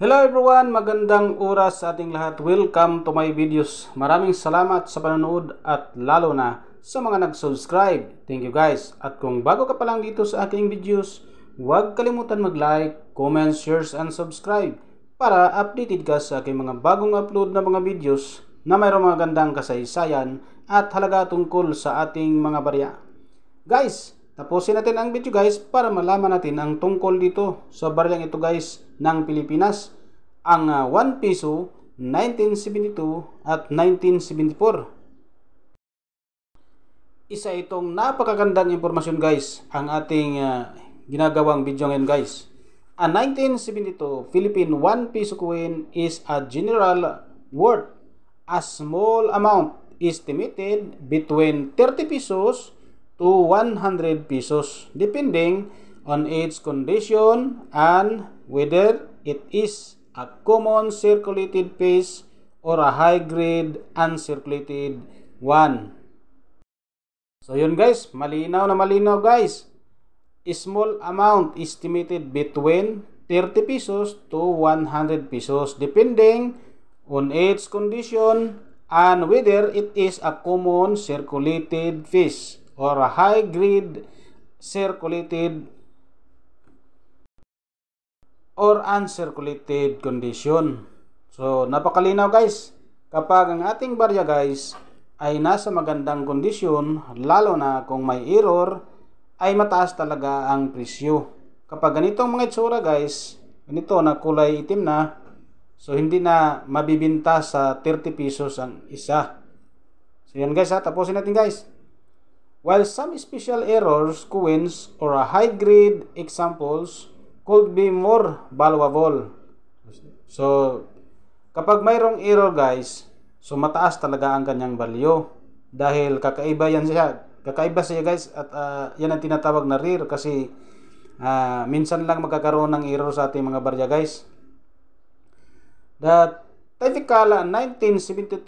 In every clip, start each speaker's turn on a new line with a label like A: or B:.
A: Hello everyone, magandang oras sa ating lahat. Welcome to my videos. Maraming salamat sa panonood at lalo na sa mga nag-subscribe. Thank you guys. At kung bago ka pa lang dito sa aking videos, huwag kalimutan mag-like, comment, share and subscribe para updated ka sa aking mga bagong upload na mga videos na mayroong mga gandang kasaysayan at halaga tungkol sa ating mga barya. Guys, tapusin natin ang video guys para malaman natin ang tungkol dito sa baryang ito guys ng Pilipinas, ang 1 piso 1972 at 1974. Isa itong napakagandang impormasyon guys ang ating ginagawang video ngayon guys. A 1972 Philippine 1 piso coin is a general worth a small amount estimated between 30 pesos to 100 pesos depending on its condition and whether it is a common circulated piece or a high grade uncirculated one. So yun guys, malinaw na malinaw guys. A small amount estimated between 30 pesos to 100 pesos depending on its condition and whether it is a common circulated piece or a high grade circulated or uncirculated condition. So napakalinaw guys, kapag ang ating barya guys ay nasa magandang kondisyon, lalo na kung may error, ay mataas talaga ang presyo. Kapag ganitong mga itsura guys, ganito na kulay itim na, so hindi na mabibinta sa 30 pesos ang isa. So yan guys tapusin natin guys. While some special errors, coins, or a high grade examples could be more valuable. So, kapag mayroong error guys, so mataas talaga ang kanyang value. Dahil kakaiba yan siya. Kakaiba siya guys at yan ang tinatawag na rare kasi minsan lang magkakaroon ng error sa ating mga barya guys. The typical 1972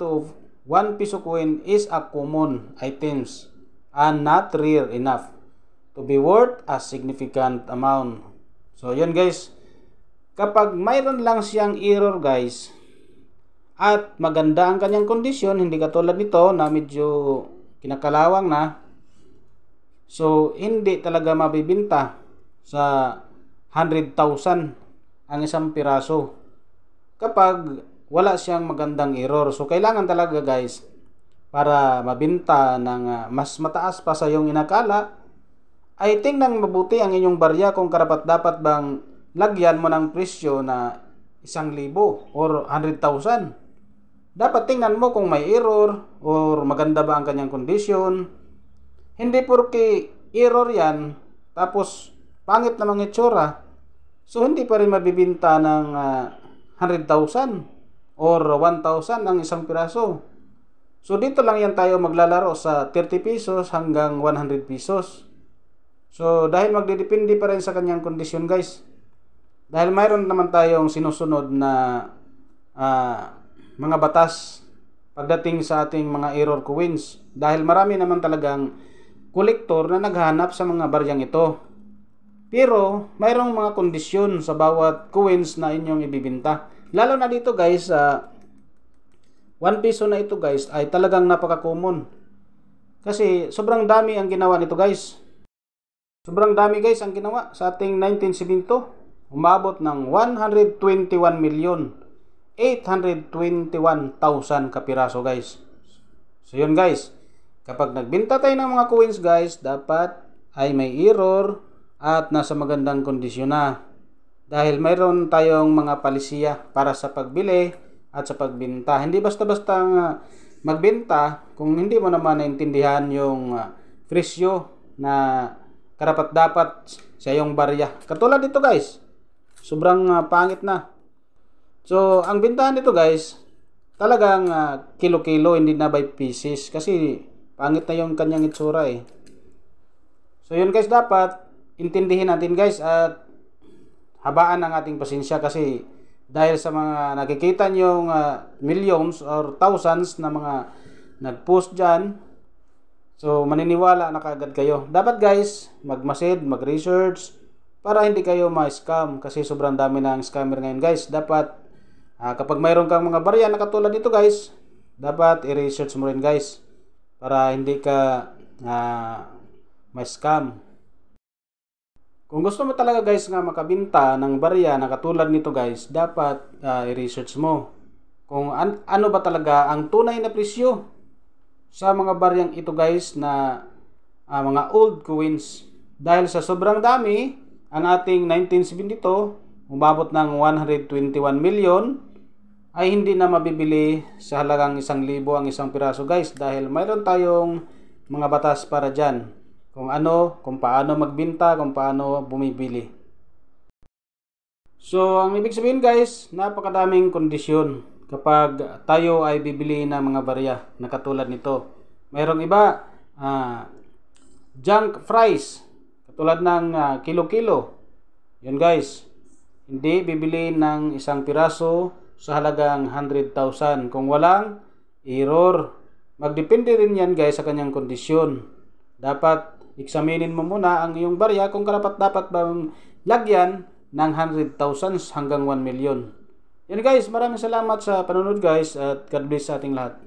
A: 1 piso coin is a common items and not rare enough to be worth a significant amount. So yun guys, kapag mayroon lang siyang error guys at maganda ang kanyang kondisyon, hindi katulad nito na medyo kinakalawang na, so hindi talaga mabibinta sa 100,000 ang isang piraso kapag wala siyang magandang error. So kailangan talaga guys, para mabinta ng mas mataas pa sa iyong inakala, ay tingnan mabuti ang inyong barya kung karapat-dapat bang lagyan mo ng presyo na 1,000 or 100,000. Dapat tingnan mo kung may error or maganda ba ang kanyang kondisyon. Hindi porke error yan tapos pangit na mga itsura, so hindi pa rin mabibinta ng 100,000 or 1,000 ang isang piraso. So dito lang yan tayo maglalaro sa 30 pesos hanggang 100 pesos. So dahil magdidepende pa rin sa kanyang kondisyon guys. Dahil mayroon naman tayong sinusunod na mga batas pagdating sa ating mga error coins. Dahil marami naman talagang kolektor na naghanap sa mga baryang ito. Pero mayroong mga kondisyon sa bawat coins na inyong ibibinta. Lalo na dito guys, 1 piso na ito guys ay talagang napaka-common. Kasi sobrang dami ang ginawa nito guys. Sobrang dami guys ang ginawa sa ating 1972. Umabot ng 121,821,000 kapiraso guys. So yun guys, kapag nagbenta tayo ng mga coins guys, dapat ay may error at nasa magandang kondisyon na. Dahil mayroon tayong mga palisiya para sa pagbili at sa pagbenta. Hindi basta-basta magbenta kung hindi mo naman naintindihan yung presyo na karapat-dapat sa iyong barya. Katulad dito guys, sobrang pangit na. So ang bintahan dito guys, talagang kilo-kilo, hindi na by pieces kasi pangit na yung kanyang itsura eh. So yun guys, dapat intindihin natin guys at habaan ang ating pasensya kasi dahil sa mga nakikita nyong millions or thousands na mga nag-post dyan, so maniniwala na kaagad kayo. Dapat guys, magmasid, mag-research para hindi kayo ma-scam kasi sobrang dami ng scammer ngayon guys. Dapat kapag mayroon kang mga barya na katulad nito guys, dapat i-research mo rin guys para hindi ka ma-scam. Kung gusto mo talaga guys nga makabenta ng barya na katulad nito guys, dapat i-research mo kung ano ba talaga ang tunay na presyo sa mga baryang ito guys na mga old coins. Dahil sa sobrang dami, ang ating 1972 umabot ng 121 million ay hindi na mabibili sa halagang 1,000 ang isang piraso guys, dahil mayroon tayong mga batas para dyan kung paano magbenta, kung paano bumibili. So ang ibig sabihin guys, napakadaming kondisyon kapag tayo ay bibili ng mga barya na katulad nito. Mayroong iba junk price katulad ng kilo-kilo. Yun guys, hindi bibili ng isang piraso sa halagang 100,000 kung walang error. Magdepende rin yan guys sa kanyang kondisyon. Dapat eksaminin mo muna ang iyong barya kung dapat bang lagyan ng 100,000 hanggang 1 million. Yan guys, maraming salamat sa panonood guys, at God bless sa ating lahat.